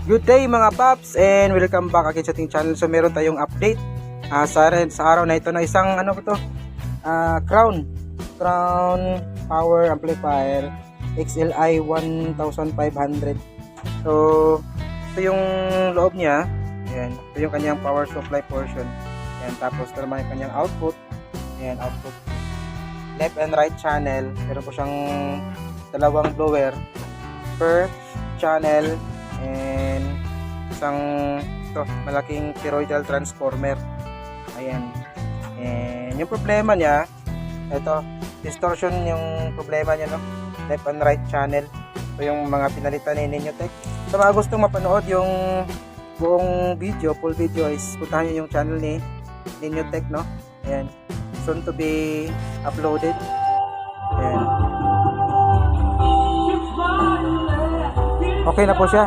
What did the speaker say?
Good day mga paps and welcome back again sa ating channel. So meron tayong update sa araw na ito na isang Crown power amplifier XLI 1500. So ito yung loob niya. Ayan, ito yung kanyang power supply portion. Ayan, tapos ito naman yung kanyang output. Ayan, output left and right channel. Meron po siyang dalawang blower per channel and isang malaking toroidal transformer. Ayan. And yung problema niya, ito, distortion yung problema niya, no? Left and right channel. Ito yung mga pinalitan ni Ninjotech. Sa mga gustong mapanood yung buong video, full video, is puntahan nyo yung channel ni Ninjotech, no? Ayan. Soon to be uploaded. Ayan. Okay na po siya.